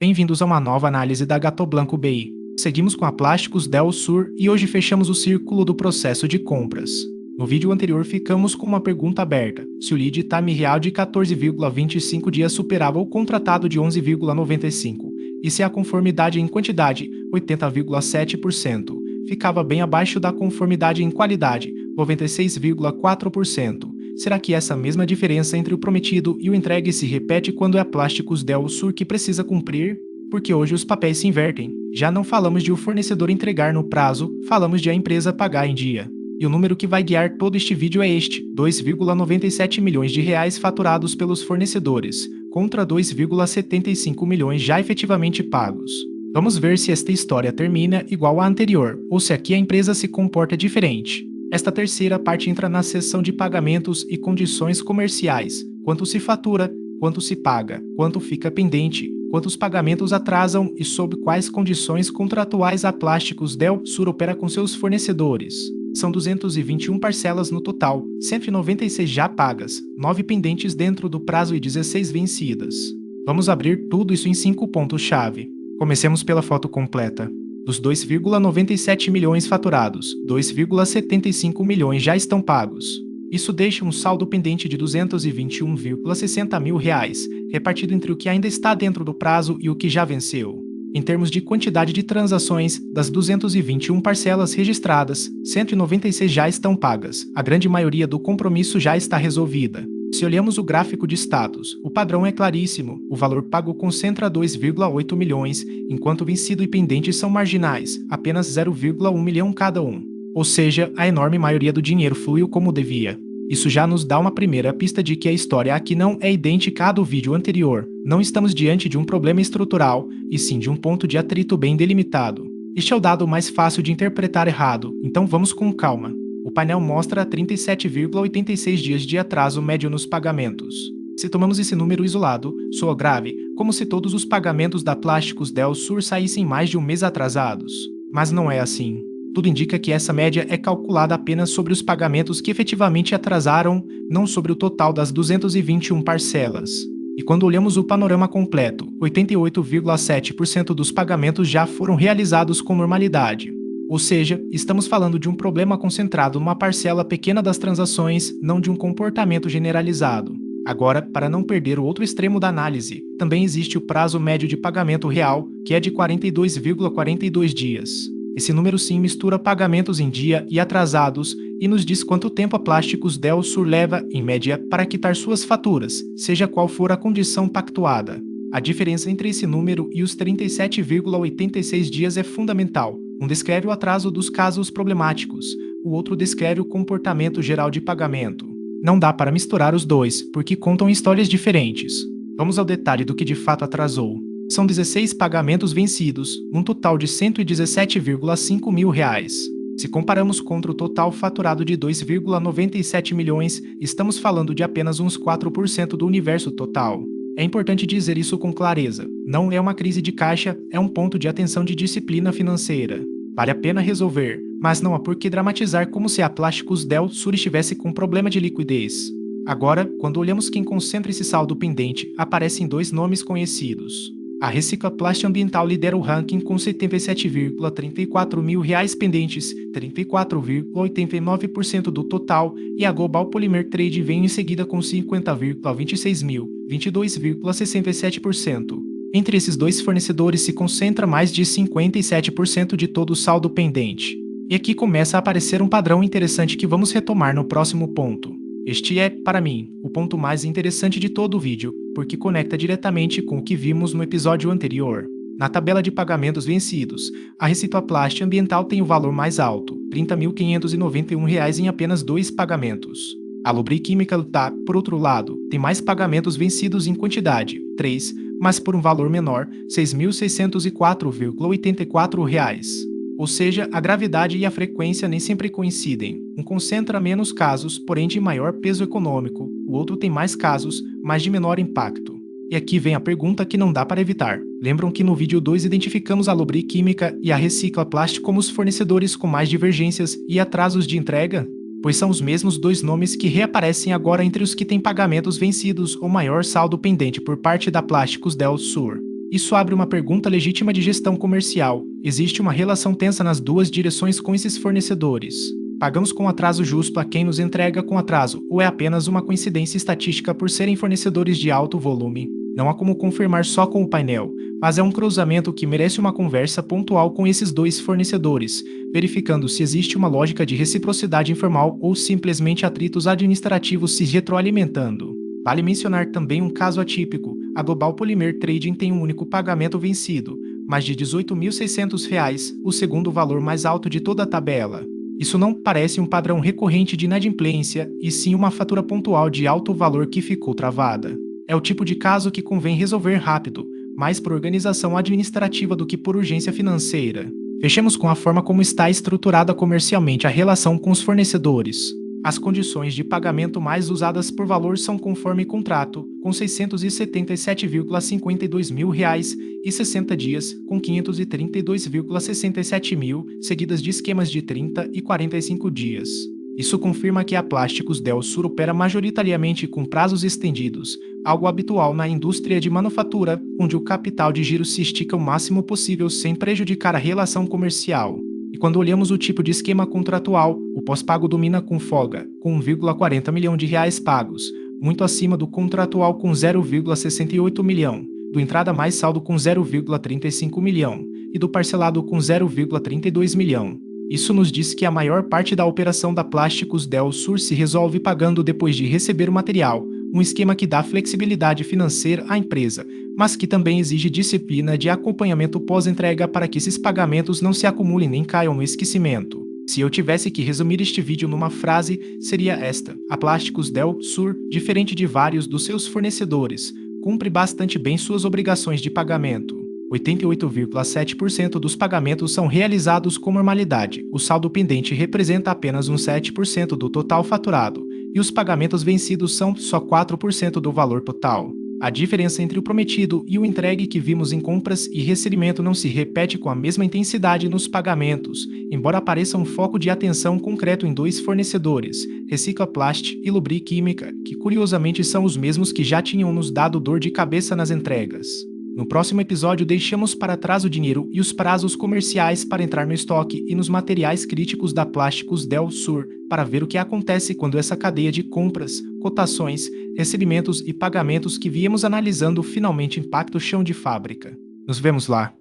Bem-vindos a uma nova análise da Gato Blanco BI. Seguimos com a Plásticos Del Sur e hoje fechamos o círculo do processo de compras. No vídeo anterior ficamos com uma pergunta aberta, se o lead time real de 14,25 dias superava o contratado de 11,95, e se a conformidade em quantidade, 80,7%, ficava bem abaixo da conformidade em qualidade, 96,4%. Será que essa mesma diferença entre o prometido e o entregue se repete quando é a Plásticos Del Sur que precisa cumprir? Porque hoje os papéis se invertem. Já não falamos de o fornecedor entregar no prazo, falamos de a empresa pagar em dia. E o número que vai guiar todo este vídeo é este: 2,97 milhões de reais faturados pelos fornecedores, contra 2,75 milhões já efetivamente pagos. Vamos ver se esta história termina igual à anterior, ou se aqui a empresa se comporta diferente. Esta terceira parte entra na seção de pagamentos e condições comerciais: quanto se fatura, quanto se paga, quanto fica pendente, quantos pagamentos atrasam e sob quais condições contratuais a Plásticos Del Sur opera com seus fornecedores. São 221 parcelas no total, 196 já pagas, 9 pendentes dentro do prazo e 16 vencidas. Vamos abrir tudo isso em 5 pontos-chave. Comecemos pela foto completa. Dos 2,97 milhões faturados, 2,75 milhões já estão pagos. Isso deixa um saldo pendente de 221,60 mil reais, repartido entre o que ainda está dentro do prazo e o que já venceu. Em termos de quantidade de transações, das 221 parcelas registradas, 196 já estão pagas. A grande maioria do compromisso já está resolvida. Se olhamos o gráfico de status, o padrão é claríssimo. O valor pago concentra 2,8 milhões, enquanto vencido e pendente são marginais, apenas 0,1 milhão cada um. Ou seja, a enorme maioria do dinheiro fluiu como devia. Isso já nos dá uma primeira pista de que a história aqui não é idêntica à do vídeo anterior. Não estamos diante de um problema estrutural, e sim de um ponto de atrito bem delimitado. Este é o dado mais fácil de interpretar errado, então vamos com calma. O painel mostra 37,86 dias de atraso médio nos pagamentos. Se tomamos esse número isolado, soa grave, como se todos os pagamentos da Plásticos Del Sur saíssem mais de um mês atrasados. Mas não é assim. Tudo indica que essa média é calculada apenas sobre os pagamentos que efetivamente atrasaram, não sobre o total das 221 parcelas. E quando olhamos o panorama completo, 88,7% dos pagamentos já foram realizados com normalidade. Ou seja, estamos falando de um problema concentrado numa parcela pequena das transações, não de um comportamento generalizado. Agora, para não perder o outro extremo da análise, também existe o prazo médio de pagamento real, que é de 42,42 dias. Esse número sim mistura pagamentos em dia e atrasados e nos diz quanto tempo a Plásticos Del Sur leva, em média, para quitar suas faturas, seja qual for a condição pactuada. A diferença entre esse número e os 37,86 dias é fundamental. Um descreve o atraso dos casos problemáticos, o outro descreve o comportamento geral de pagamento. Não dá para misturar os dois, porque contam histórias diferentes. Vamos ao detalhe do que de fato atrasou. São 16 pagamentos vencidos, num total de 117,5 mil reais. Se comparamos contra o total faturado de 2,97 milhões, estamos falando de apenas uns 4% do universo total. É importante dizer isso com clareza. Não é uma crise de caixa, é um ponto de atenção de disciplina financeira. Vale a pena resolver, mas não há por que dramatizar como se a Plásticos Del Sur estivesse com problema de liquidez. Agora, quando olhamos quem concentra esse saldo pendente, aparecem dois nomes conhecidos. A Reciclaplast Ambiental lidera o ranking com 77,34 mil reais pendentes, 34,89% do total, e a Global Polymer Trade vem em seguida com 50,26 mil, 22,67%. Entre esses dois fornecedores se concentra mais de 57% de todo o saldo pendente. E aqui começa a aparecer um padrão interessante que vamos retomar no próximo ponto. Este é, para mim, o ponto mais interessante de todo o vídeo, porque conecta diretamente com o que vimos no episódio anterior. Na tabela de pagamentos vencidos, a Reciclaplast Ambiental tem o valor mais alto, R$ 30.591 em apenas 2 pagamentos. A Lubriquímica Tá, por outro lado, tem mais pagamentos vencidos em quantidade, 3, mas por um valor menor, R$ 6.604,84. Ou seja, a gravidade e a frequência nem sempre coincidem. Um concentra menos casos, porém de maior peso econômico. O outro tem mais casos, mas de menor impacto. E aqui vem a pergunta que não dá para evitar. Lembram que no vídeo 2 identificamos a Lubriquímica e a Reciclaplast como os fornecedores com mais divergências e atrasos de entrega? Pois são os mesmos dois nomes que reaparecem agora entre os que têm pagamentos vencidos ou maior saldo pendente por parte da Plásticos Del Sur. Isso abre uma pergunta legítima de gestão comercial. Existe uma relação tensa nas duas direções com esses fornecedores. Pagamos com atraso justo a quem nos entrega com atraso, ou é apenas uma coincidência estatística por serem fornecedores de alto volume? Não há como confirmar só com o painel, mas é um cruzamento que merece uma conversa pontual com esses dois fornecedores, verificando se existe uma lógica de reciprocidade informal ou simplesmente atritos administrativos se retroalimentando. Vale mencionar também um caso atípico. A Global Polymer Trading tem um único pagamento vencido, mais de R$ 18.600, o segundo valor mais alto de toda a tabela. Isso não parece um padrão recorrente de inadimplência, e sim uma fatura pontual de alto valor que ficou travada. É o tipo de caso que convém resolver rápido, mais por organização administrativa do que por urgência financeira. Fechemos com a forma como está estruturada comercialmente a relação com os fornecedores. As condições de pagamento mais usadas por valor são conforme contrato, com R$ 677,52 mil e 60 dias, com R$ 532,67 mil, seguidas de esquemas de 30 e 45 dias. Isso confirma que a Plásticos Del Sur opera majoritariamente com prazos estendidos, algo habitual na indústria de manufatura, onde o capital de giro se estica o máximo possível sem prejudicar a relação comercial. E quando olhamos o tipo de esquema contratual, o pós-pago domina com folga, com 1,40 milhão de reais pagos, muito acima do contratual com 0,68 milhão, do entrada mais saldo com 0,35 milhão e do parcelado com 0,32 milhão. Isso nos diz que a maior parte da operação da Plásticos Del Sur se resolve pagando depois de receber o material, um esquema que dá flexibilidade financeira à empresa, mas que também exige disciplina de acompanhamento pós-entrega para que esses pagamentos não se acumulem nem caiam no esquecimento. Se eu tivesse que resumir este vídeo numa frase, seria esta: a Plásticos Del Sur, diferente de vários dos seus fornecedores, cumpre bastante bem suas obrigações de pagamento. 88,7% dos pagamentos são realizados com normalidade, o saldo pendente representa apenas uns 7% do total faturado, e os pagamentos vencidos são só 4% do valor total. A diferença entre o prometido e o entregue que vimos em compras e recebimento não se repete com a mesma intensidade nos pagamentos, embora apareça um foco de atenção concreto em dois fornecedores, Reciclaplast e Lubriquímica, que curiosamente são os mesmos que já tinham nos dado dor de cabeça nas entregas. No próximo episódio deixamos para trás o dinheiro e os prazos comerciais para entrar no estoque e nos materiais críticos da Plásticos Del Sur para ver o que acontece quando essa cadeia de compras, cotações, recebimentos e pagamentos que viemos analisando finalmente impacta o chão de fábrica. Nos vemos lá!